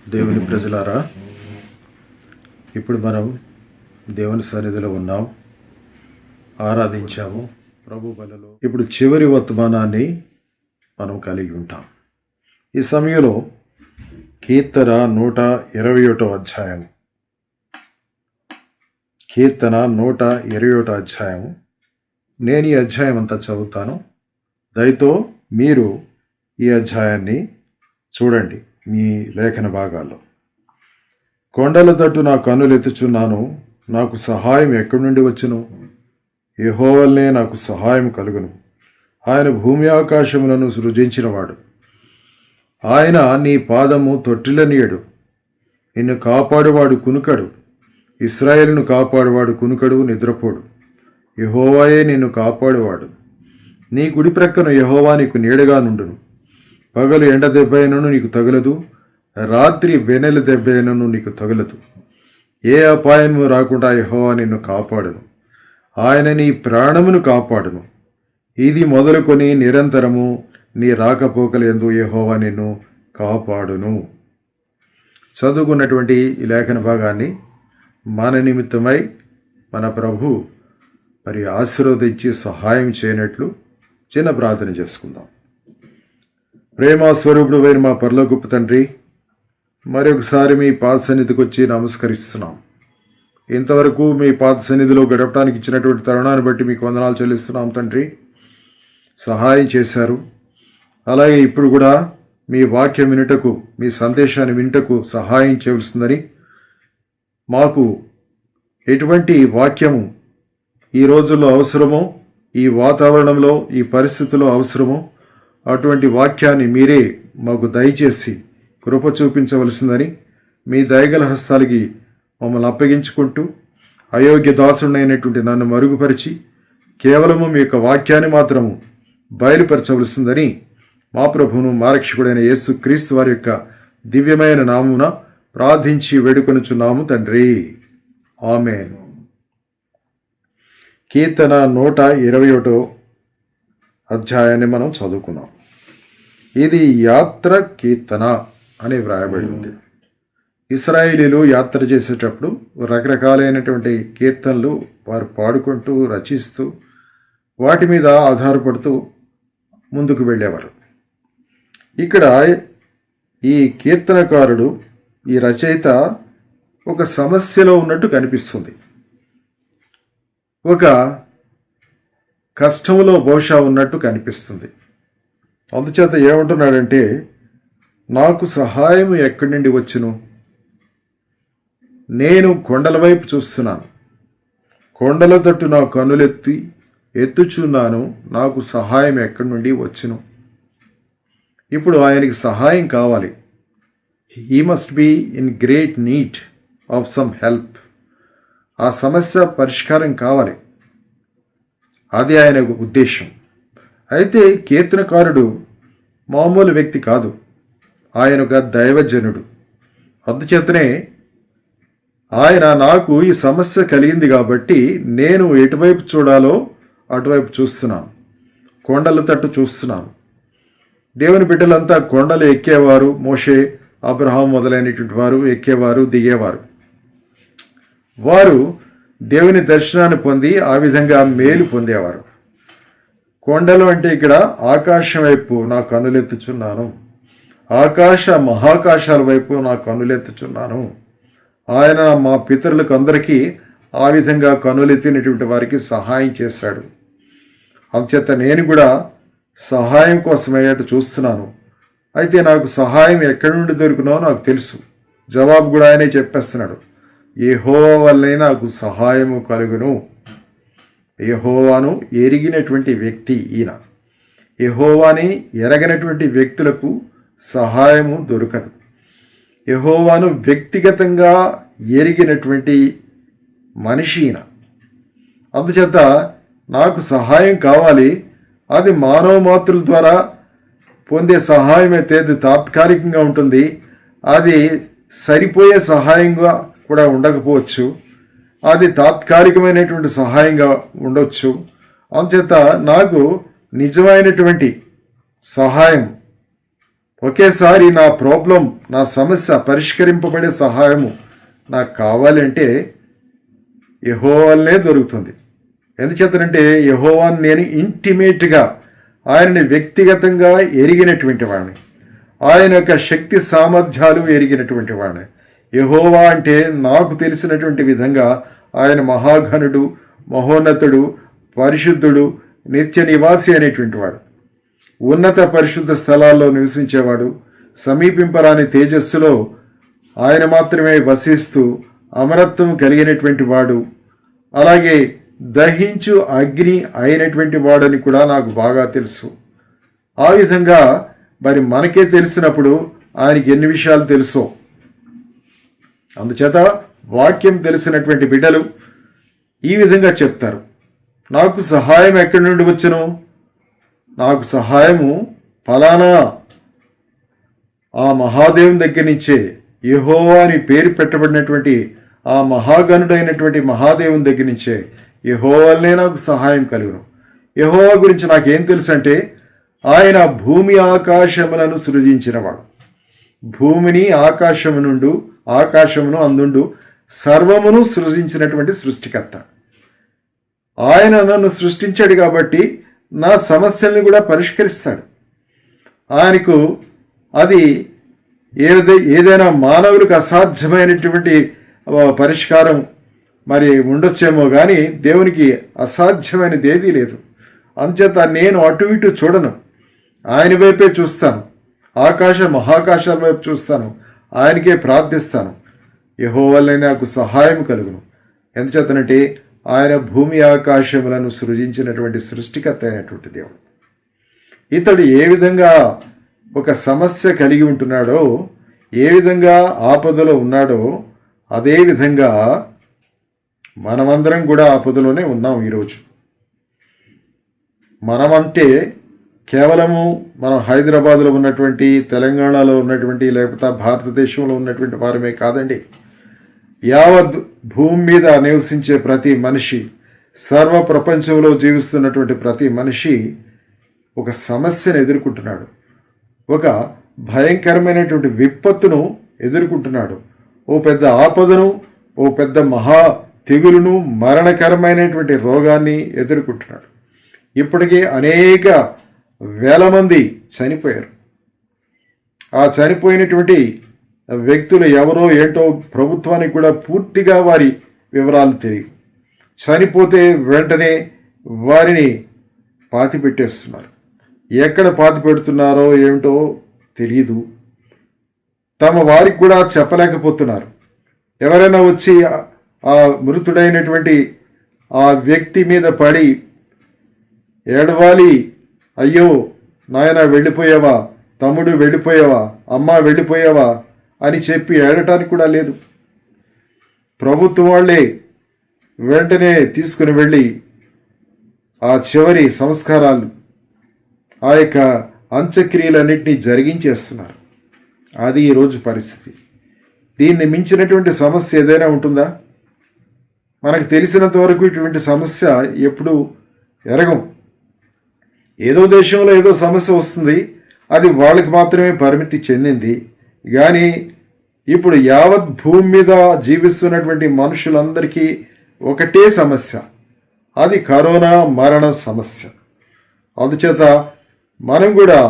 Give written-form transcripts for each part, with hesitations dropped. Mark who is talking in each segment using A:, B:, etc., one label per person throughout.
A: దేవుని ప్రజలారా, ఇప్పుడు మనం దేవుని సన్నిధిలో ఉన్నాం, ఆరాధించాము ప్రభు బలలో. ఇప్పుడు చివరి వర్తమానాన్ని మనం కలిగి ఉంటాం. ఈ సమయంలో కీర్తన 121 అధ్యాయం, కీర్తన 121 అధ్యాయం. నేను ఈ అధ్యాయం అంతా చదువుతాను. దయతో మీరు ఈ అధ్యాయాన్ని చూడండి మీ లేఖన భాగాల్లో. కొండల తట్టు నా కన్నులెత్తుచున్నాను, నాకు సహాయం ఎక్కడి నుండి వచ్చును? యెహోవానే నాకు సహాయం కలుగును. ఆయన భూమి ఆకాశములను సృజించినవాడు. ఆయన నీ పాదము తొట్టిల్లనీయడు. నిన్ను కాపాడువాడు కునుకడు. ఇశ్రాయేలును కాపాడువాడు కునుకడు, నిద్రపోడు. యెహోవాయే నిన్ను కాపాడువాడు. నీ కుడి ప్రక్కన యెహోవా నీకు నీడగా నుండును. పగలు ఎండ దెబ్బైనను నీకు తగలదు, రాత్రి వెన్నెల దెబ్బైనను నీకు తగలదు. ఏ అపాయము రాకుండా యెహోవా నిన్ను కాపాడును. ఆయన నీ ప్రాణమును కాపాడును. ఇది మొదలుకొని నిరంతరము నీ రాకపోకలందు యెహోవా నిన్ను కాపాడును. చదువుకున్నటువంటి ఈ లేఖన భాగాన్ని మన నిమిత్తమై మన ప్రభు మరి ఆశీర్వదించి సహాయం చేయనట్లు చిన్న ప్రార్థన చేసుకుందాం. ప్రేమాస్వరూపుడు అయిన మా పరలోకపు తండ్రి, మరొకసారి మీ పాద సన్నిధికి వచ్చి నమస్కరిస్తున్నాం. ఇంతవరకు మీ పాద సన్నిధిలో గడపడానికి ఇచ్చినటువంటి తరుణాన్ని బట్టి మీకు వందనాలు చెల్లిస్తున్నాం తండ్రి. సహాయం చేశారు. అలాగే ఇప్పుడు కూడా మీ వాక్యం వినుటకు, మీ సందేశాన్ని వినుటకు సహాయం చేయవలసిందని, మాకు ఎటువంటి వాక్యము ఈ రోజుల్లో అవసరమో, ఈ వాతావరణంలో ఈ పరిస్థితుల్లో అవసరమో అటువంటి వాక్యాన్ని మీరే మాకు దయచేసి కృప చూపించవలసిందని మీ దయగల హస్తాలకి మమ్మల్ని అప్పగించుకుంటూ, అయోగ్య దాసుడైనటువంటి నన్ను మరుగుపరిచి కేవలము మీ యొక్క వాక్యాన్ని మాత్రము బయలుపరచవలసిందని మా ప్రభువును మా రక్షకుడైన యేసు క్రీస్తు వారి యొక్క దివ్యమైన నామమున ప్రార్థించి వేడుకొనుచున్నాము తండ్రి. ఆమేన్. కీర్తన 121 అధ్యాయాన్ని మనం చదువుకున్నాం. ఇది యాత్ర కీర్తన అని వ్రాయబడి ఉంది. ఇశ్రాయేలీలు యాత్ర చేసేటప్పుడు రకరకాలైనటువంటి కీర్తనలు వారు పాడుకుంటూ, రచిస్తూ, వాటి మీద ఆధారపడుతూ ముందుకు వెళ్ళేవారు. ఇక్కడ ఈ కీర్తనకారుడు, ఈ రచయిత ఒక సమస్యలో ఉన్నట్టు కనిపిస్తుంది. ఒక కష్టంలో బహుశా ఉన్నట్టు కనిపిస్తుంది. అందుచేత ఏమంటున్నాడంటే, నాకు సహాయం ఎక్కడి నుండి వచ్చును? నేను కొండల వైపు చూస్తున్నాను, కొండల తట్టు నా కన్నులెత్తి ఎత్తుచున్నాను, నాకు సహాయం ఎక్కడి నుండి వచ్చును? ఇప్పుడు ఆయనకి సహాయం కావాలి. He must be in great need of some help. ఆ సమస్య పరిష్కారం కావాలి. అది ఆయన ఉద్దేశం. అయితే కీర్తనకారుడు మామూలు వ్యక్తి కాదు, ఆయన ఒక దైవజనుడు. అందుచేతనే ఆయన, నాకు ఈ సమస్య కలిగింది కాబట్టి నేను ఎటువైపు చూడాలో అటువైపు చూస్తున్నాను, కొండల తట్టు చూస్తున్నాను. దేవుని బిడ్డలంతా కొండలు ఎక్కేవారు. మోషే, అబ్రహాం మొదలైనటువంటి వారు ఎక్కేవారు, దిగేవారు. వారు దేవుని దర్శనాన్ని పొంది ఆ విధంగా మేలు పొందేవారు. కొండలు అంటే ఇక్కడ ఆకాశం వైపు నా కన్నులెత్తుచున్నాను, మహాకాశాల వైపు నా కన్నులెత్తుచున్నాను. ఆయన మా పితరులకు అందరికీ ఆ విధంగా కన్నులెత్తినటువంటి వారికి సహాయం చేశాడు. అందుచేత నేను కూడా సహాయం కోసమయ్యేట్టు చూస్తున్నాను. అయితే నాకు సహాయం ఎక్కడి నుండి దొరికినో నాకు తెలుసు. జవాబు కూడా ఆయనే చెప్పేస్తున్నాడు. యెహోవా వల్లే నాకు సహాయము కలుగును. యెహోవాను ఎరిగినటువంటి వ్యక్తి ఈయన. యెహోవాని ఎరగనటువంటి వ్యక్తులకు సహాయము దొరకదు. యెహోవాను వ్యక్తిగతంగా ఎరిగినటువంటి మనిషి ఈయన. అందుచేత నాకు సహాయం కావాలి. అది మానవ మాతృల ద్వారా పొందే సహాయం అయితే అది తాత్కాలికంగా ఉంటుంది. అది సరిపోయే సహాయంగా కూడా ఉండకపోవచ్చు. అది తాత్కాలికమైనటువంటి సహాయంగా ఉండొచ్చు. అందుచేత నాకు నిజమైనటువంటి సహాయం ఒకేసారి నా ప్రాబ్లం, నా సమస్య పరిష్కరింపబడే సహాయము నాకు కావాలంటే యెహోవానే దొరుకుతుంది. ఎందుచేతనంటే యెహోవాను నేను ఇంటిమేట్గా, ఆయనని వ్యక్తిగతంగా ఎరిగినటువంటి వాడిని, ఆయన యొక్క శక్తి సామర్థ్యాలు ఎరిగినటువంటి వాడిని. యెహోవా అంటే నాకు తెలిసినటువంటి విధంగా ఆయన మహాఘనుడు, మహోన్నతుడు, పరిశుద్ధుడు, నిత్య నివాసి అనేటువంటి వాడు, ఉన్నత పరిశుద్ధ స్థలాల్లో నివసించేవాడు, సమీపింపరాని తేజస్సులో ఆయన మాత్రమే వసిస్తూ అమరత్వం కలిగినటువంటి వాడు, అలాగే దహించు అగ్ని అయినటువంటి వాడని కూడా నాకు బాగా తెలుసు. ఆ విధంగా మరి మనకే తెలిసినప్పుడు ఆయనకి ఎన్ని విషయాలు తెలుసో. అందుచేత వాక్యం తెలిసినటువంటి బిడ్డలు ఈ విధంగా చెప్తారు, నాకు సహాయం ఎక్కడి నుండి వచ్చును? నాకు సహాయము ఫలానా ఆ మహాదేవుని దగ్గర నుంచే, యెహోవా అని పేరు పెట్టబడినటువంటి ఆ మహాగణుడైనటువంటి మహాదేవుని దగ్గర నుంచే, యెహోవానే నాకు సహాయం కలుగును. యెహోవా గురించి నాకేం తెలుసు అంటే ఆయన భూమి ఆకాశములను సృజించినవాడు. భూమిని ఆకాశమును అందుండు సర్వమును సృజించినటువంటి సృష్టికర్త. ఆయన నన్ను సృష్టించాడు కాబట్టి నా సమస్యల్ని కూడా పరిష్కరిస్తాడు. ఆయనకు అది ఏదైనా మానవులకు అసాధ్యమైనటువంటి పరిష్కారం మరి ఉండొచ్చేమో కానీ దేవునికి అసాధ్యమైనది ఏదీ లేదు. అందుచేత నేను అటు ఇటు చూడను, ఆయన వైపే చూస్తాను, మహాకాశాల వైపు చూస్తాను, ఆయనకే ప్రార్థిస్తాను. యెహోవానే నాకు సహాయం కలుగును. ఎందుచేతనంటే ఆయన భూమి ఆకాశములను సృజించినటువంటి సృష్టికర్త అయినటువంటి దేవుడు. ఇతడు ఏ విధంగా ఒక సమస్య కలిగి ఉంటున్నాడో, ఏ విధంగా ఆపదలో ఉన్నాడో, అదే విధంగా మనమందరం కూడా ఆపదలోనే ఉన్నాం ఈరోజు. మనమంటే కేవలము మనం హైదరాబాద్లో ఉన్నటువంటి, తెలంగాణలో ఉన్నటువంటి, లేకపోతే భారతదేశంలో ఉన్నటువంటి వారమే కాదండి. యావత్ భూమి మీద నివసించే ప్రతి మనిషి, సర్వ ప్రపంచంలో జీవిస్తున్నటువంటి ప్రతి మనిషి ఒక సమస్యను ఎదుర్కొంటున్నాడు, ఒక భయంకరమైనటువంటి విపత్తును ఎదుర్కొంటున్నాడు, ఓ పెద్ద ఆపదను, ఓ పెద్ద మహా తెగులును, మరణకరమైనటువంటి రోగాన్ని ఎదుర్కొంటున్నాడు. ఇప్పటికే అనేక వేల మంది చనిపోయారు. ఆ చనిపోయినటువంటి వ్యక్తులు ఎవరో ఏంటో ప్రభుత్వానికి కూడా పూర్తిగా వారి వివరాలు తెలియవు. చనిపోతే వెంటనే వారిని పాతిపెట్టేస్తున్నారు. ఎక్కడ పాతిపెడుతున్నారో ఏమిటో తెలియదు. తమ వారికి కూడా చెప్పలేకపోతున్నారు. ఎవరైనా వచ్చి ఆ మృతుడైనటువంటి ఆ వ్యక్తి మీద పడి ఏడవాలి, అయ్యో నాయన వెళ్ళిపోయావా, తమ్ముడు వెళ్ళిపోయావా, అమ్మ వెళ్ళిపోయావా అని చెప్పి ఏడటానికి కూడా లేదు. ప్రభుత్వం వాళ్ళే వెంటనే తీసుకుని వెళ్ళి ఆ చివరి సంస్కారాలు, ఆ యొక్క అంత్యక్రియలన్నింటినీ జరిగించేస్తున్నారు. అది ఈరోజు పరిస్థితి. దీన్ని మించినటువంటి సమస్య ఏదైనా ఉంటుందా? మనకు తెలిసినంత వరకు ఇటువంటి సమస్య ఎప్పుడు ఎరగం. ఏదో దేశంలో ఏదో సమస్య వస్తుంది, అది వాళ్ళకి మాత్రమే పరిమితి చెందింది. కానీ ఇప్పుడు యావత్ భూమి మీద జీవిస్తున్నటువంటి మనుషులందరికీ ఒకటే సమస్య, అది కరోనా మరణ సమస్య. అందుచేత మనం కూడా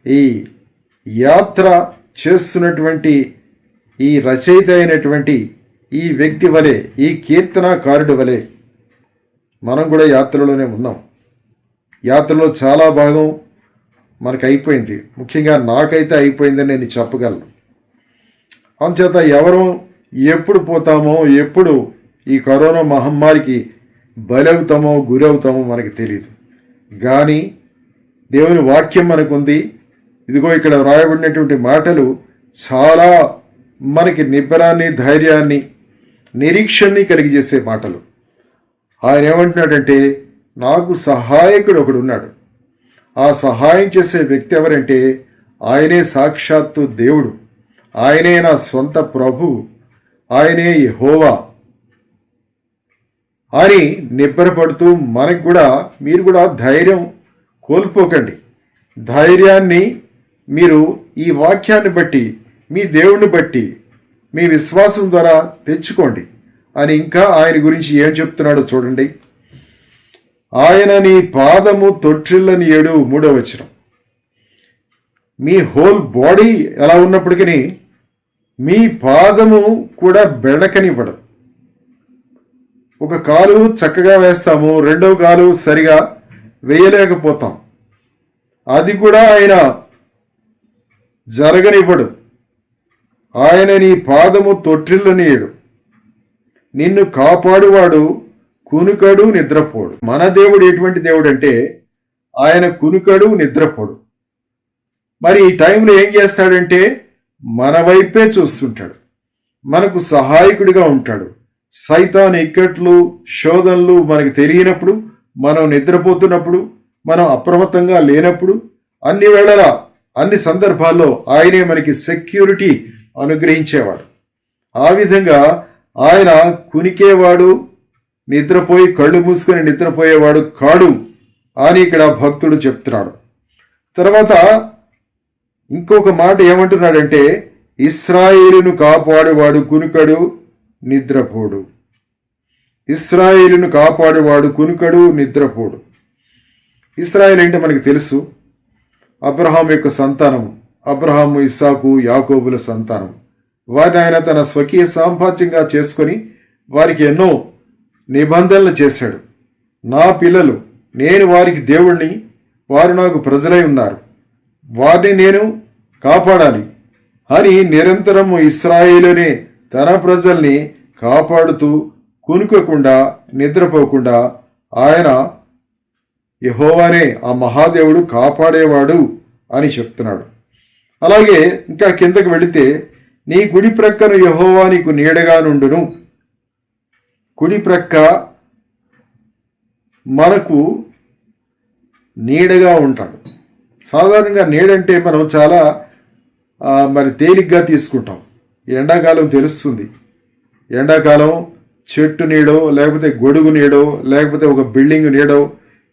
A: ఈ యాత్ర చేస్తున్నటువంటి ఈ రచయిత అయినటువంటి ఈ వ్యక్తి వలె, ఈ కీర్తనాకారుడి వలె మనం కూడా యాత్రలోనే ఉన్నాం. యాత్రలో చాలా భాగం మనకు అయిపోయింది. ముఖ్యంగా నాకైతే అయిపోయిందని నేను చెప్పగలను. అందుచేత ఎవరు ఎప్పుడు పోతామో, ఎప్పుడు ఈ కరోనా మహమ్మారికి బలవుతామో గురవుతామో మనకు తెలియదు. కానీ దేవుని వాక్యం మనకుంది. ఇదిగో ఇక్కడ వ్రాయబడినటువంటి మాటలు చాలా మనకి నిబ్బరాన్ని, ధైర్యాన్ని, నిరీక్షణని కలిగజేసే మాటలు. ఆయన ఏమంటున్నాడంటే, నాకు సహాయకుడు ఒకడు ఉన్నాడు. ఆ సహాయం చేసే వ్యక్తి ఎవరంటే ఆయనే సాక్షాత్తు దేవుడు, ఆయనే నా సొంత ప్రభువు, ఆయనే యెహోవా అని నిబ్బరపడుతూ మనకు కూడా, మీరు కూడా ధైర్యం కోల్పోకండి. ధైర్యాన్ని మీరు ఈ వాక్యాన్ని బట్టి, మీ దేవుణ్ణి బట్టి, మీ విశ్వాసం ద్వారా తెచ్చుకోండి అని ఇంకా ఆయన గురించి ఏం చెప్తున్నాడో చూడండి. ఆయన నీ పాదము తొట్టిల్లని 7 3వ వచనం. మీ హోల్ బాడీ ఎలా ఉన్నప్పటికీ మీ పాదము కూడా బెడకనివ్వడం. ఒక కాలు చక్కగా వేస్తాము, రెండవ కాలు సరిగా వేయలేకపోతాం. అది కూడా ఆయన జరగనివ్వడు. ఆయన నీ పాదము తొట్టిల్లనీయడు. నిన్ను కాపాడువాడు కునుకడు నిద్రపోడు. మన దేవుడు ఎటువంటి దేవుడు అంటే ఆయన కునుకడు నిద్రపోడు. మరి ఈ టైంలో ఏం చేస్తాడంటే మన వైపే చూస్తుంటాడు, మనకు సహాయకుడిగా ఉంటాడు. సైతాన్ ఇక్కట్లు శోధనలు మనకు తెలియనప్పుడు, మనం నిద్రపోతున్నప్పుడు, మనం అప్రమత్తంగా లేనప్పుడు, అన్ని వేళలా అన్ని సందర్భాల్లో ఆయనే మనకి సెక్యూరిటీ అనుగ్రహించేవాడు. ఆ విధంగా ఆయన కునికేవాడు, నిద్రపోయి కళ్ళు మూసుకొని నిద్రపోయేవాడు కాడు అని ఇక్కడ భక్తుడు చెప్తున్నాడు. తర్వాత ఇంకొక మాట ఏమంటున్నాడంటే ఇశ్రాయేలును కాపాడువాడు కునుకడు నిద్రపోడు. ఇశ్రాయేలును కాపాడువాడు కునుకడు నిద్రపోడు. ఇశ్రాయేల్ అంటే మనకు తెలుసు, అబ్రహాం యొక్క సంతానం. అబ్రహాము, ఇస్సాకు, యాకోబుల సంతానం. వారిని ఆయన తన స్వకీయ సాంపాద్యంగా చేసుకొని వారికి ఎన్నో నిబంధనలు చేశాడు. నా పిల్లలు, నేను వారికి దేవుణ్ణి, వారు నాకు ప్రజలై ఉన్నారు, వారిని నేను కాపాడాలి అని నిరంతరము ఇశ్రాయేలునే తన ప్రజల్ని కాపాడుతూ కునుకోకుండా నిద్రపోకుండా ఆయన యెహోవానే ఆ మహాదేవుడు కాపాడేవాడు అని చెప్తున్నాడు. అలాగే ఇంకా కిందకు వెళితే నీ కుడి ప్రక్కను యెహోవా నీకు నీడగా నుండును. కుడి ప్రక్క మనకు నీడగా ఉంటాడు. సాధారణంగా నీడంటే మనం చాలా తేలిగ్గా తీసుకుంటాం. ఎండాకాలం తెలుస్తుంది. ఎండాకాలం చెట్టు నీడో, లేకపోతే గొడుగు నీడో, లేకపోతే ఒక బిల్డింగ్ నీడో,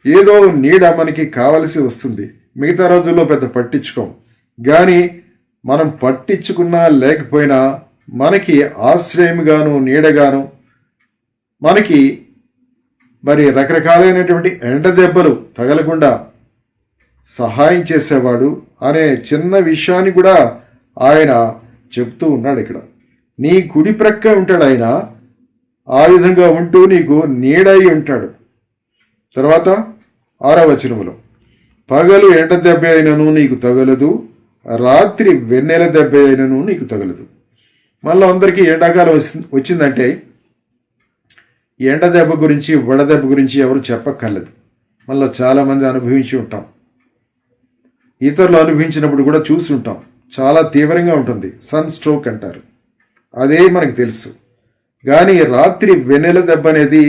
A: ఏదో నీడ మనకి కావలసి వస్తుంది. మిగతా రోజుల్లో పెద్ద పట్టించుకోం. కానీ మనం పట్టించుకున్నా లేకపోయినా మనకి ఆశ్రయంగాను నీడగాను మనకి రకరకాలైనటువంటి ఎండ దెబ్బలు తగలకుండా సహాయం చేసేవాడు అనే చిన్న విషయాన్ని కూడా ఆయన చెప్తూ ఉన్నాడు. ఇక్కడ నీ కుడి ప్రక్క ఉంటాడు ఆయన. ఆ విధంగా ఉంటూ నీకు నీడై ఉంటాడు. తర్వాత 6వ వచనములో పగలు ఎండ దెబ్బ అయినను నీకు తగలదు, రాత్రి వెన్నెల దెబ్బ అయినను నీకు తగలదు. మళ్ళీ అందరికీ ఎండాకాలం వచ్చిందంటే ఎండ దెబ్బ గురించి, వడదెబ్బ గురించి ఎవరు చెప్పక్కర్లేదు. మళ్ళీ చాలామంది అనుభవించి ఉంటాం. ఇతరులు అనుభవించినప్పుడు కూడా చూసి ఉంటాం. చాలా తీవ్రంగా ఉంటుంది. సన్ స్ట్రోక్ అంటారు. అదే మనకు తెలుసు. కానీ రాత్రి వెన్నెల దెబ్బ అనేది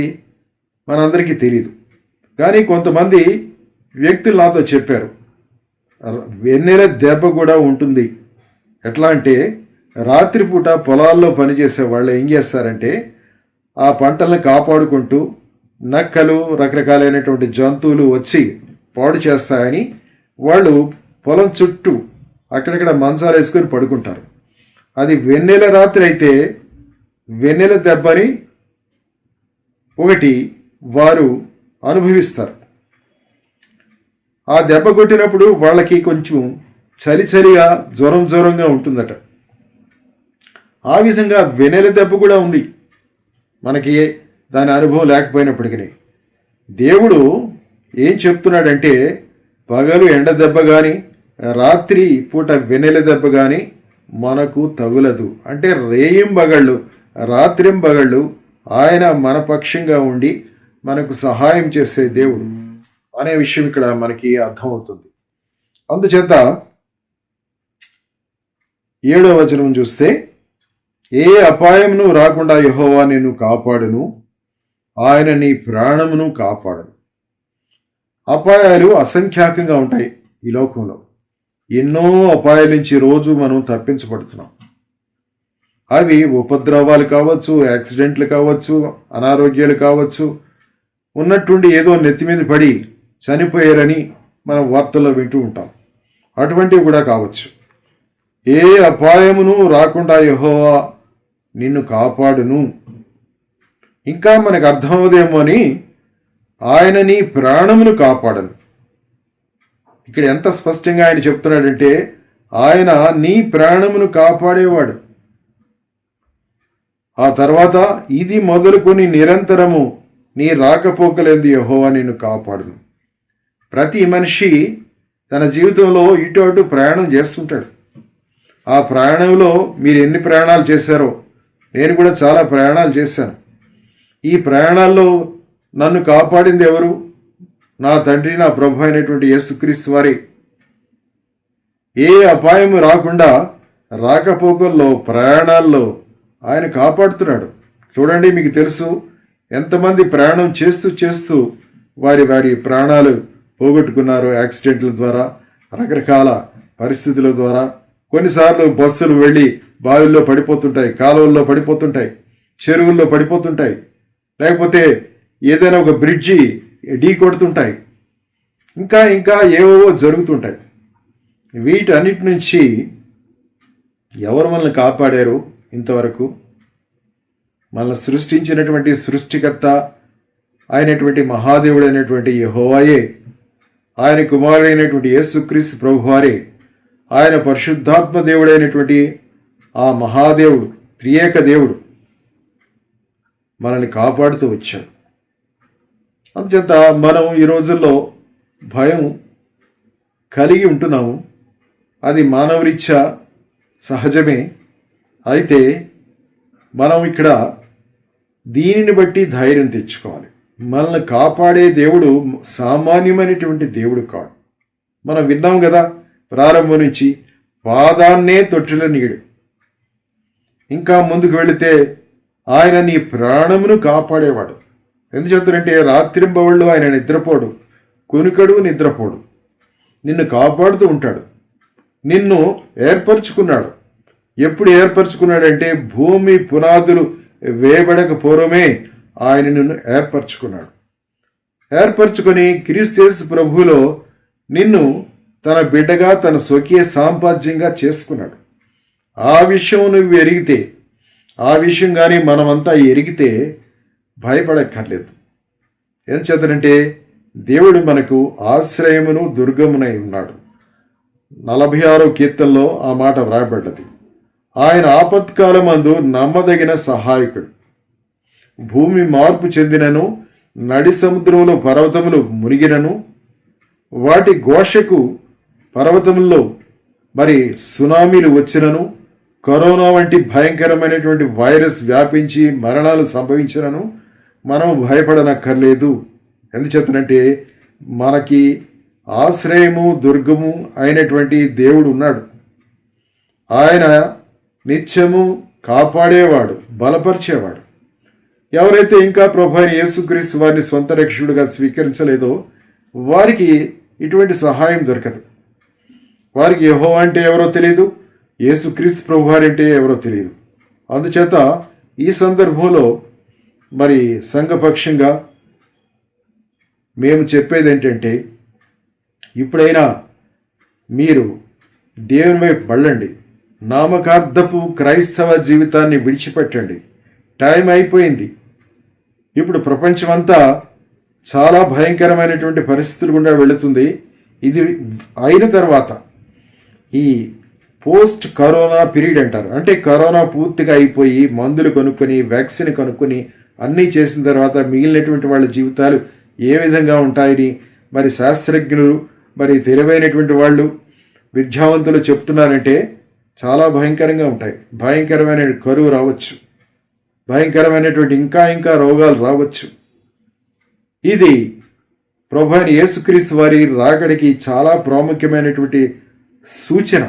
A: మనందరికీ తెలియదు. కానీ కొంతమంది వ్యక్తులు నాతో చెప్పారు, వెన్నెల దెబ్బ కూడా ఉంటుంది. ఎట్లా అంటే రాత్రిపూట పొలాల్లో పనిచేసే వాళ్ళు ఏం చేస్తారంటే ఆ పంటలను కాపాడుకుంటూ నక్కలు, రకరకాలైనటువంటి జంతువులు వచ్చి పాడు చేస్తాయని వాళ్ళు పొలం చుట్టూ అక్కడక్కడ మంచాలు వేసుకొని పడుకుంటారు. అది వెన్నెల రాత్రి అయితే వెన్నెల దెబ్బని ఒకటి వారు అనుభవిస్తారు. ఆ దెబ్బ కొట్టినప్పుడు వాళ్ళకి కొంచెం చలిగా జ్వరంగా ఉంటుందట. ఆ విధంగా వెన్నెల దెబ్బ కూడా ఉంది. మనకి దాని అనుభవం లేకపోయినప్పటికీ దేవుడు ఏం చెప్తున్నాడంటే పగలు ఎండ దెబ్బ కానీ రాత్రి పూట వెన్నెల దెబ్బ కానీ మనకు తగులదు. అంటే రేయింబగళ్ళు రాత్రింబగళ్ళు ఆయన మన పక్షంగా ఉండి మనకు సహాయం చేసే దేవుడు అనే విషయం ఇక్కడ మనకి అర్థమవుతుంది. అందుచేత 7వ వచనం చూస్తే ఏ అపాయమును రాకుండా యెహోవా నిన్ను కాపాడును, ఆయన నీ ప్రాణమును కాపాడును. అపాయాలు అసంఖ్యాకంగా ఉంటాయి ఈ లోకంలో. ఎన్నో అపాయాల నుంచి రోజు మనం తప్పించబడుతున్నాం. అవి ఉపద్రవాలు కావచ్చు, యాక్సిడెంట్లు కావచ్చు, అనారోగ్యాలు కావచ్చు, ఉన్నట్టుండి ఏదో నెత్తి మీద పడి చనిపోయారని మనం వార్తల్లో వింటూ ఉంటాం. అటువంటివి కూడా కావచ్చు. ఏ అపాయమును రాకుండా యెహోవా నిన్ను కాపాడును. ఇంకా మనకు అర్థమవుదేమో అని ఆయన నీ ప్రాణమును కాపాడను. ఇక్కడ ఎంత స్పష్టంగా ఆయన చెప్తున్నాడంటే ఆయన నీ ప్రాణమును కాపాడేవాడు. ఆ తర్వాత ఇది మొదలుకొని నిరంతరము నీ రాకపోకలేదు యెహోవా నిన్ను కాపాడును. ప్రతి మనిషి తన జీవితంలో ఇటు అటు ప్రయాణం చేస్తుంటాడు. ఆ ప్రయాణంలో మీరు ఎన్ని ప్రయాణాలు చేశారో, నేను కూడా చాలా ప్రయాణాలు చేశాను. ఈ ప్రయాణాల్లో నన్ను కాపాడింది ఎవరు? నా తండ్రి, నా ప్రభు అయినటువంటి యేసుక్రీస్తు వారే. ఏ అపాయము రాకుండా రాకపోకల్లో, ప్రయాణాల్లో ఆయన కాపాడుతున్నాడు. చూడండి, మీకు తెలుసు ఎంతమంది ప్రయాణం చేస్తూ వారి వారి ప్రాణాలు పోగొట్టుకున్నారు యాక్సిడెంట్ల ద్వారా, రకరకాల పరిస్థితుల ద్వారా. కొన్నిసార్లు బస్సులు వెళ్ళి బావిల్లో పడిపోతుంటాయి, కాలువల్లో పడిపోతుంటాయి, చెరువుల్లో పడిపోతుంటాయి, లేకపోతే ఏదైనా ఒక బ్రిడ్జి ఢీ కొడుతుంటాయి, ఇంకా ఇంకా ఏవేవో జరుగుతుంటాయి. వీటన్నిటి నుంచి ఎవరు మనల్ని కాపాడారు ఇంతవరకు? మనల్ని సృష్టించినటువంటి సృష్టికర్త అయినటువంటి మహాదేవుడైనటువంటి యెహోవాయే, ఆయన కుమారుడైనటువంటి యేసుక్రీస్తు ప్రభువారే, ఆయన పరిశుద్ధాత్మ దేవుడైనటువంటి ఆ మహాదేవుడు, త్రియేక దేవుడు మనల్ని కాపాడుతూ వచ్చాడు. అందుచేత మనం ఈ రోజుల్లో భయం కలిగి ఉంటున్నాము. అది మానవరీత్యా సహజమే. అయితే మనం ఇక్కడ దీనిని బట్టి ధైర్యం తెచ్చుకోవాలి. మనల్ని కాపాడే దేవుడు సామాన్యమైనటువంటి దేవుడు కాడు. మనం విన్నాం కదా, ప్రారంభం నుంచి పాదాన్నే తొట్టిల నీడు. ఇంకా ముందుకు వెళితే ఆయన నీ ప్రాణమును కాపాడేవాడు. ఎందుచేతంటే రాత్రింబవళ్ళు ఆయన నిద్రపోడు, కునుకడు నిద్రపోడు, నిన్ను కాపాడుతూ ఉంటాడు. నిన్ను ఏర్పరచుకున్నాడు. ఎప్పుడు ఏర్పరచుకున్నాడంటే భూమి పునాదులు వేయబడక పూర్వమే ఆయన నిన్ను ఏర్పరచుకున్నాడు. ఏర్పరచుకొని క్రీస్తు యేసు ప్రభువులో నిన్ను తన బిడ్డగా, తన స్వకీయ సాంపాద్యంగా చేసుకున్నాడు. ఆ విషయం నువ్వు ఎరిగితే, ఆ విషయం కానీ మనమంతా ఎరిగితే భయపడక్కర్లేదు. ఎందుచేతనంటే దేవుడు మనకు ఆశ్రయమును దుర్గమునై ఉన్నాడు. 46వ కీర్తనలో ఆ మాట వ్రాయబడ్డది. ఆయన ఆపత్కాలమందు నమ్మదగిన సహాయకుడు. భూమి మార్పు చెందినను, నడి సముద్రంలో పర్వతములు మునిగినను, వాటి ఘోషకు పర్వతముల్లో సునామీలు వచ్చినను, కరోనా వంటి భయంకరమైనటువంటి వైరస్ వ్యాపించి మరణాలు సంభవించినను మనం భయపడనక్కర్లేదు. ఎందుచేతనంటే మనకి ఆశ్రయము, దుర్గము అయినటువంటి దేవుడు ఉన్నాడు. ఆయన నిత్యము కాపాడేవాడు, బలపరిచేవాడు. ఎవరైతే ఇంకా ప్రభు అయిన యేసుక్రీస్తు వారిని స్వంత రక్షకుడిగా స్వీకరించలేదో వారికి ఇటువంటి సహాయం దొరకదు. వారికి యెహోవా అంటే ఎవరో తెలియదు, యేసుక్రీస్తు ప్రభువారు అంటే ఎవరో తెలియదు. అందుచేత ఈ సందర్భంలో సంఘపక్షంగా మేము చెప్పేది ఏంటంటే, ఇప్పుడైనా మీరు దేవుని వైపు మళ్ళండి. నామకార్థపు క్రైస్తవ జీవితాన్ని విడిచిపెట్టండి. టైం అయిపోయింది. ఇప్పుడు ప్రపంచమంతా చాలా భయంకరమైనటువంటి పరిస్థితులు గుండా వెళుతుంది. ఇది అయిన తర్వాత ఈ పోస్ట్ కరోనా పీరియడ్ అంటారు. అంటే కరోనా పూర్తిగా అయిపోయి మందులు కొనుక్కొని, వ్యాక్సిన్ కొనుక్కొని అన్నీ చేసిన తర్వాత మిగిలినటువంటి వాళ్ళ జీవితాలు ఏ విధంగా ఉంటాయని శాస్త్రజ్ఞులు, తెలివైనటువంటి వాళ్ళు, విద్యావంతులు చెప్తున్నారంటే చాలా భయంకరంగా ఉంటాయి. భయంకరమైన కరువు రావచ్చు, భయంకరమైనటువంటి ఇంకా రోగాలు రావచ్చు. ఇది ప్రభు అయిన యేసుక్రీస్తు వారి రాకడికి చాలా ప్రాముఖ్యమైనటువంటి సూచన.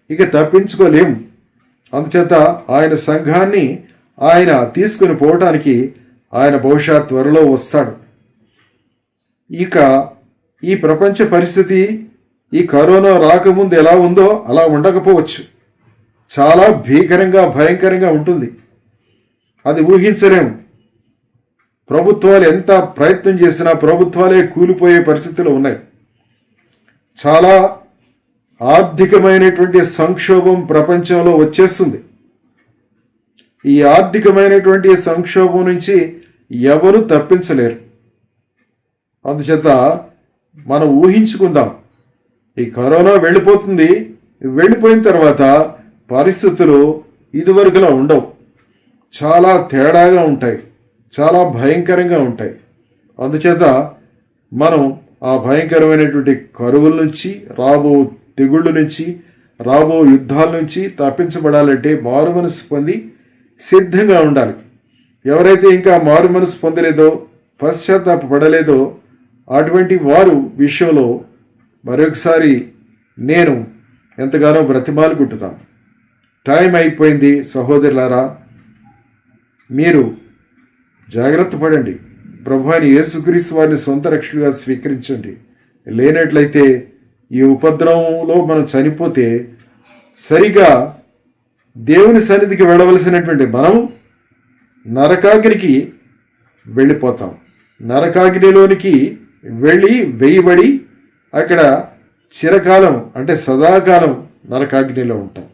A: ఇక తప్పించుకోలేము. అందుచేత ఆయన సంఘాన్ని ఆయన తీసుకుని పోవటానికి ఆయన బహుశా త్వరలో వస్తాడు. ఇక ఈ ప్రపంచ పరిస్థితి ఈ కరోనా రాకముందు ఎలా ఉందో అలా ఉండకపోవచ్చు. చాలా భయంకరంగా ఉంటుంది. అది ఊహించలేము. ప్రభుత్వాలు ఎంత ప్రయత్నం చేసినా ప్రభుత్వాలే కూలిపోయే పరిస్థితులు ఉన్నాయి. చాలా ఆర్థికమైనటువంటి సంక్షోభం ప్రపంచంలో వచ్చేస్తుంది. ఈ ఆర్థికమైనటువంటి సంక్షోభం నుంచి ఎవరు తప్పించలేరు. అందుచేత మనం ఊహించుకుందాం, ఈ కరోనా వెళ్ళిపోతుంది, వెళ్ళిపోయిన తర్వాత పరిస్థితులు ఇదివరకులా ఉండవు, చాలా తేడాగా ఉంటాయి, చాలా భయంకరంగా ఉంటాయి. అందుచేత మనం ఆ భయంకరమైనటువంటి కరువుల నుంచి, రాబో తెగుళ్ళ నుంచి, రాబో యుద్ధాల నుంచి తప్పించబడాలంటే మారు మనసు పొంది సిద్ధంగా ఉండాలి. ఎవరైతే ఇంకా మారు మనసు పొందలేదో, పశ్చాత్తాపడలేదో అటువంటి వారు విషయంలో మరొకసారి నేను ఎంతగానో బ్రతిమాలుకుంటున్నాను. టైం అయిపోయింది సహోదరులారా, మీరు జాగ్రత్త పడండి. ప్రభువైన యేసుక్రీస్తు వారిని సొంత రక్షకుడిగా స్వీకరించండి. లేనట్లయితే ఈ ఉపద్రవంలో మనం చనిపోతే సరిగా దేవుని సన్నిధికి వెళ్ళవలసినటువంటి మనం నరకాగ్నికి వెళ్ళిపోతాం. నరకాగ్నిలోనికి వెళ్ళి వేయబడి అక్కడ చిరకాలం అంటే సదాకాలం నరకాగ్నిలో ఉంటాం.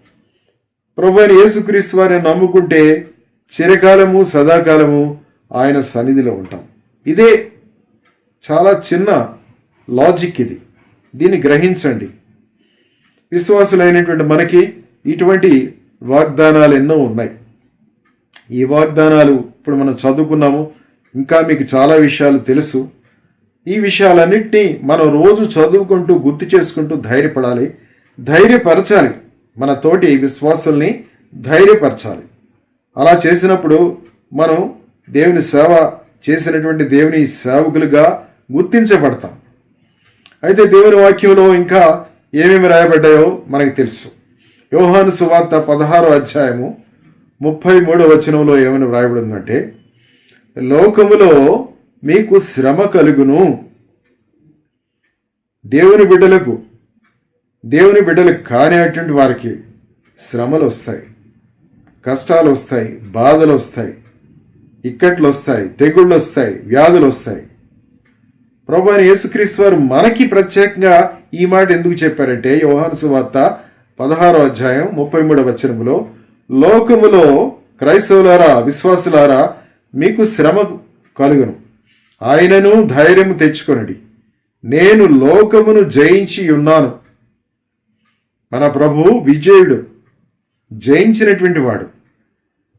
A: ప్రభువైన యేసుక్రీస్తు వారిని నమ్ముకుంటే చిరకాలము సదాకాలము ఆయన సన్నిధిలో ఉంటాం. ఇదే చాలా చిన్న లాజిక్ ఇది, దీన్ని గ్రహించండి. విశ్వాసులైనటువంటి మనకి ఇటువంటి వాగ్దానాలు ఎన్నో ఉన్నాయి. ఈ వాగ్దానాలు ఇప్పుడు మనం చదువుకున్నాము, ఇంకా మీకు చాలా విషయాలు తెలుసు. ఈ విషయాలన్నింటినీ మనం రోజు చదువుకుంటూ గుర్తు చేసుకుంటూ ధైర్యపడాలి, ధైర్యపరచాలి, మన తోటి విశ్వాసుల్ని ధైర్యపరచాలి. అలా చేసినప్పుడు మనం దేవుని సేవ చేసినటువంటి దేవుని సేవకులుగా గుర్తించబడతాం. అయితే దేవుని వాక్యంలో ఇంకా ఏమేమి రాయబడ్డాయో మనకు తెలుసు. యోహాను సువార్త 16వ అధ్యాయము 33వ వచనంలో ఏమని వ్రాయబడిందంటే, లోకములో మీకు శ్రమ కలుగును. దేవుని బిడ్డలకు కానిటువంటి వారికి శ్రమలు వస్తాయి, కష్టాలు వస్తాయి, బాధలు వస్తాయి, ఇక్కట్లు వస్తాయి, తెగుళ్ళు వస్తాయి, వ్యాధులు వస్తాయి. ప్రభువైన యేసుక్రీస్తు వారు మనకి ప్రత్యేకంగా ఈ మాట ఎందుకు చెప్పారంటే, యోహాను సువార్త 16వ అధ్యాయం 33వ వచనములో, లోకములో క్రైస్తవులారా, విశ్వాసులారా, మీకు శ్రమ కలుగును, ఆయనను ధైర్యము తెచ్చుకొనండి, నేను లోకమును జయించి ఉన్నాను. మన ప్రభువు విజయుడు, జయించినటువంటి వాడు.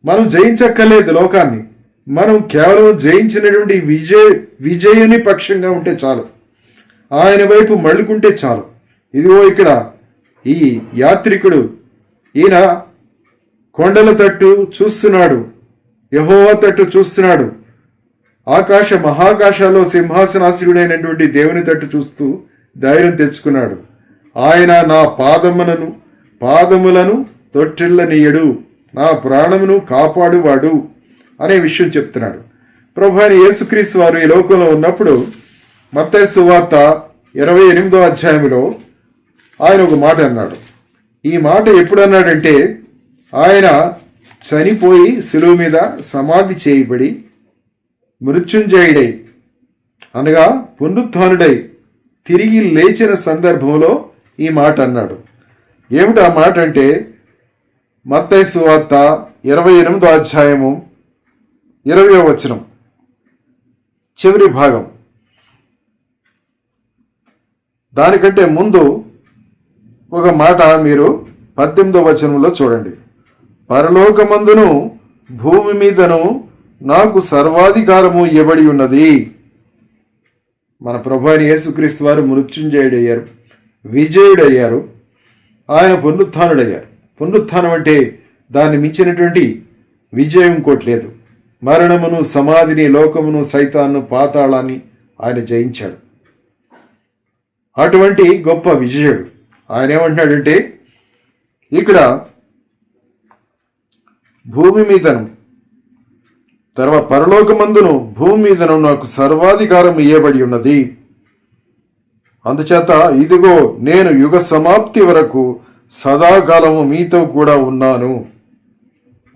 A: మనం జయించక్కర్లేదు లోకాన్ని, మనం కేవలం జయించినటువంటి విజయుని పక్షంగా ఉంటే చాలు, ఆయన వైపు మళ్ళుకుంటే చాలు. ఇదిగో ఇక్కడ ఈ యాత్రికుడు, ఈయన కొండల తట్టు చూస్తున్నాడు, యెహోవా తట్టు చూస్తున్నాడు, మహాకాశాల్లో సింహాసనాసీనుడైనటువంటి దేవుని తట్టు చూస్తూ ధైర్యం తెచ్చుకున్నాడు. ఆయన నా పాదములను తొట్టిల్లనీయడు, నా ప్రాణమును కాపాడువాడు అనే విషయం చెప్తున్నాడు. ప్రభువైన యేసుక్రీస్తు వారు ఈ లోకంలో ఉన్నప్పుడు మత్తయి సువార్త 28వ అధ్యాయంలో ఆయన ఒక మాట అన్నాడు. ఈ మాట ఎప్పుడు అన్నాడంటే, ఆయన చనిపోయి శిలువ మీద సమాధి చేయబడి మృత్యుంజయుడై అనగా పునరుత్థానుడై తిరిగి లేచిన సందర్భంలో ఈ మాట అన్నాడు. ఏమిటి ఆ మాట అంటే, మత్తయి సువార్త 28వ అధ్యాయము 20వ వచనం చివరి భాగం. దానికంటే ముందు ఒక మాట మీరు 18వ వచనంలో చూడండి. పరలోకమందును భూమి మీదను నాకు సర్వాధికారము ఇవ్వబడి ఉన్నది. మన ప్రభువైన యేసుక్రీస్తు వారు మృత్యుంజయుడయ్యారు, విజయుడయ్యారు, ఆయన పునరుత్థానుడయ్యారు. పునరుత్థానం అంటే దాన్ని మించినటువంటి విజయం ఇంకోటి లేదు. మరణమును, సమాధిని, లోకమును, సైతాన్ని, పాతాళాన్ని ఆయన జయించాడు. అటువంటి గొప్ప విజయుడు. ఆయన ఏమంటున్నాడంటే, ఇక్కడ భూమి మీదను తర్వాత పరలోకమందును భూమి మీదను నాకు సర్వాధికారం ఇవ్వబడి ఉన్నది. అందుచేత ఇదిగో నేను యుగ సమాప్తి వరకు సదాకాలము మీతో కూడా ఉన్నాను.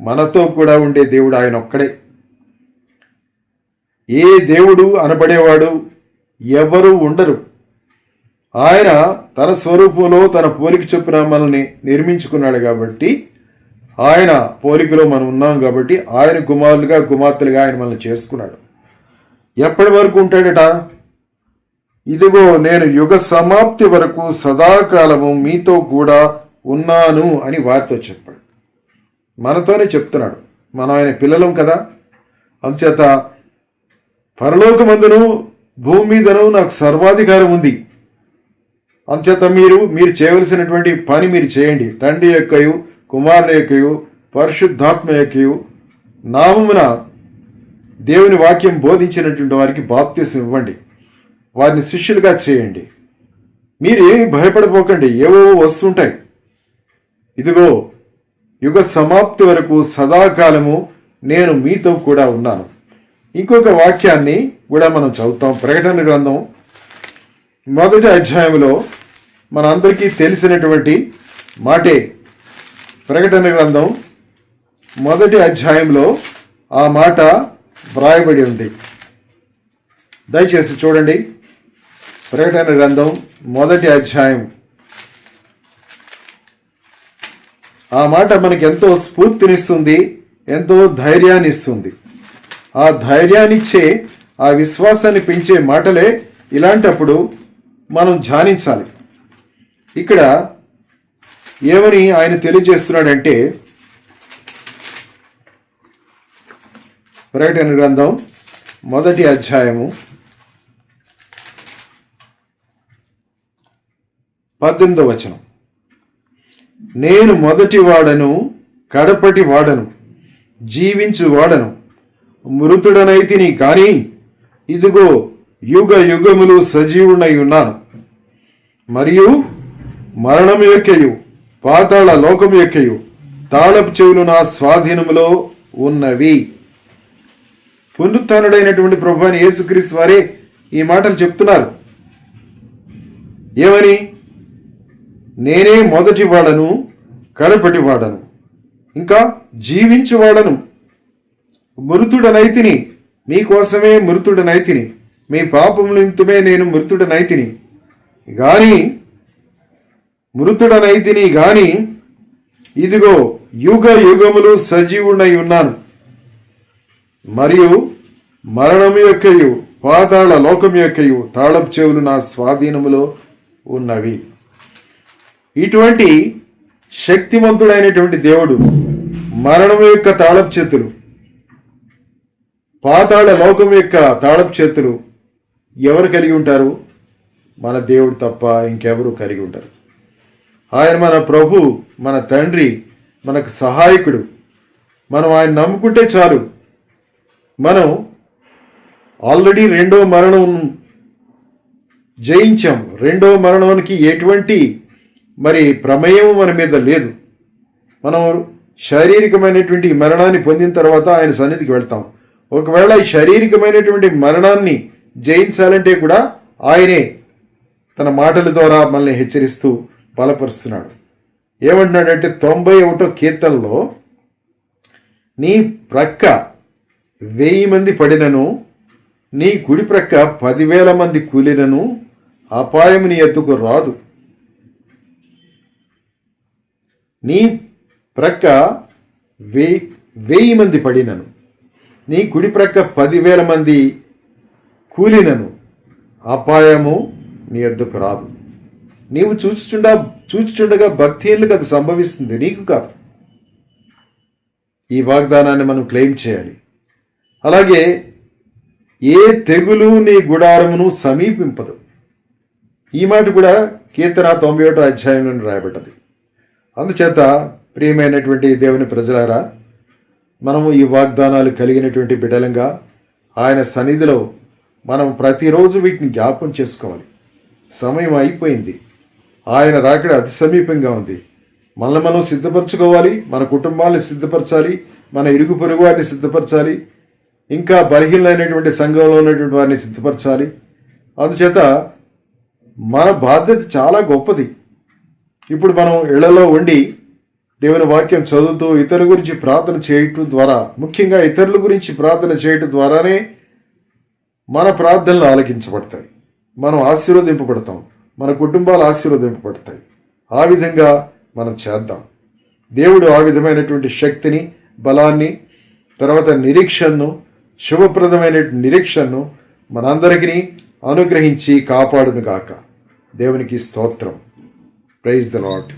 A: మనతో కూడా ఉండే దేవుడు ఆయన ఒక్కడే. ఏ దేవుడు అనబడేవాడు ఎవరు ఉండరు. ఆయన తన స్వరూపంలో తన పోలిక చొప్పున మనల్ని నిర్మించుకున్నాడు కాబట్టి, ఆయన పోలికలో మనం ఉన్నాం కాబట్టి ఆయన కుమారులుగా కుమార్తెలుగా ఆయన మనల్ని చేసుకున్నాడు. ఎప్పటి వరకు ఉంటాడట? ఇదిగో నేను యుగ సమాప్తి వరకు సదాకాలము మీతో కూడా ఉన్నాను అని వారితో చెప్పాడు. మనతోనే చెప్తున్నాడు. మనం ఆయన పిల్లలం కదా. అందుచేత పరలోకమందును భూమి మీదను నాకు సర్వాధికారం ఉంది. అందుచేత మీరు చేయవలసినటువంటి పని మీరు చేయండి. తండ్రి యొక్కయు కుమారుని యొక్కయు పరిశుద్ధాత్మ యొక్కయు నామమున దేవుని వాక్యం బోధించినటువంటి వారికి బాప్తిసం ఇవ్వండి. వారిని శిష్యులుగా చేయండి. మీరు ఏమి భయపడిపోకండి, ఏవో వస్తుంటాయి. ఇదిగో యుగ సమాప్తి వరకు సదాకాలము నేను మీతో కూడా ఉన్నాను. ఇంకొక వాక్యాన్ని కూడా మనం చదువుతాం. ప్రకటన గ్రంథం 1వ అధ్యాయంలో మనందరికీ తెలిసినటువంటి మాటే. ప్రకటన గ్రంథం 1వ అధ్యాయంలో ఆ మాట వ్రాయబడి ఉంది. దయచేసి చూడండి. ప్రకటన గ్రంథం 1వ అధ్యాయం. ఆ మాట మనకి ఎంతో స్ఫూర్తినిస్తుంది, ఎంతో ధైర్యాన్ని ఇస్తుంది. ఆ ధైర్యాన్నిచ్చే, ఆ విశ్వాసాన్ని పెంచే మాటలే ఇలాంటప్పుడు మనం ధ్యానించాలి. ఇక్కడ ఏమని ఆయన తెలియజేస్తున్నాడంటే, ప్రకటన గ్రంథం 1వ అధ్యాయము 18వ వచనం. నేను మొదటి వాడను, కడపటి వాడను, జీవించు వాడను, మృతుడనైతిని కానీ ఇదిగో యుగ యుగములు సజీవుడై ఉన్నాను. మరియు మరణం యొక్కయు పాతాళ లోకము యొక్కయు తాళపు చెవులు నా స్వాధీనములో ఉన్నవి. పునరుత్థానుడైనటువంటి ప్రభువైన యేసుక్రీస్తు వారే ఈ మాటలు చెప్తున్నారు. ఏమని? నేనే మొదటి వాడను, కడపటి వాడను, ఇంకా జీవించువాడను, మృతుడనైతిని, మీకోసమే మృతుడనైతిని, మీ పాపముల నిమిత్తమే నేను మృతుడనైతిని గాని ఇదిగో యుగ యుగములు సజీవుడై ఉన్నాను. మరియు మరణము యొక్కయు పాతాళ లోకం యొక్కయు తాళపు చెవులు నా స్వాధీనములో ఉన్నవి. ఇటువంటి శక్తిమంతుడైనటువంటి దేవుడు మరణం యొక్క తాళపు చేతులు, పాతాళ లోకం యొక్క తాళపు చేతులు ఎవరు కలిగి ఉంటారు? మన దేవుడు తప్ప ఇంకెవరు కలిగి ఉంటారు. ఆయన మన ప్రభు, మన తండ్రి, మనకు సహాయకుడు. మనం ఆయన నమ్ముకుంటే చాలు. మనం ఆల్రెడీ రెండో మరణం జయించాం. రెండో మరణానికి ఎటువంటి ప్రమేయం మన మీద లేదు. మనం శారీరకమైనటువంటి మరణాన్ని పొందిన తర్వాత ఆయన సన్నిధికి వెళ్తాం. ఒకవేళ ఈ శారీరకమైనటువంటి మరణాన్ని జయించాలంటే కూడా ఆయనే తన మాటల ద్వారా మనల్ని హెచ్చరిస్తూ బలపరుస్తున్నాడు. ఏమంటున్నాడంటే 91వ కీర్తనలో, నీ ప్రక్క 1000 మంది పడినను, నీ కుడి ప్రక్క 10,000 మంది కూలినను అపాయం నీ ఎద్దుకు రాదు. నీ ప్రక్క 1000 మంది పడినను, నీ కుడి ప్రక్క 10,000 మంది కూలినను అపాయము నీ ఎద్దుకు రాదు. నీవు చూచుచుండగా భక్తిహీనులకు అది సంభవిస్తుంది, నీకు కాదు. ఈ వాగ్దానాన్ని మనం క్లెయిమ్ చేయాలి. అలాగే ఏ తెగులు నీ గుడారమును సమీపింపదు. ఈ మాట కూడా కీర్తన 91వ అధ్యాయంలో రాయబడ్డది. అందుచేత ప్రియమైనటువంటి దేవుని ప్రజలారా, మనము ఈ వాగ్దానాలు కలిగినటువంటి బిడ్డలంగా ఆయన సన్నిధిలో మనం ప్రతిరోజు వీటిని జ్ఞాపకం చేసుకోవాలి. సమయం అయిపోయింది. ఆయన రాకడ అతి సమీపంగా ఉంది. మనల్ని మనం సిద్ధపరచుకోవాలి. మన కుటుంబాన్ని సిద్ధపరచాలి. మన ఇరుగు పొరుగు వారిని సిద్ధపరచాలి. ఇంకా బలహీనమైనటువంటి సంఘంలో ఉన్నటువంటి వారిని సిద్ధపరచాలి. అందుచేత మన బాధ్యత చాలా గొప్పది. ఇప్పుడు మనం ఇళ్లలో ఉండి దేవుని వాక్యం చదువుతూ ఇతరుల గురించి ప్రార్థన చేయటం ద్వారా, ముఖ్యంగా ఇతరుల గురించి ప్రార్థన చేయటం ద్వారానే మన ప్రార్థనలు ఆలకించబడతాయి. మనం ఆశీర్వదింపబడతాం. మన కుటుంబాలు ఆశీర్వదింపబడతాయి. ఆ విధంగా మనం చేద్దాం. దేవుడు ఆ విధమైనటువంటి శక్తిని, బలాన్ని, తర్వాత నిరీక్షణను, శుభప్రదమైన నిరీక్షణను మనందరికీ అనుగ్రహించి కాపాడునుగాక. దేవునికి స్తోత్రం. Praise the lord.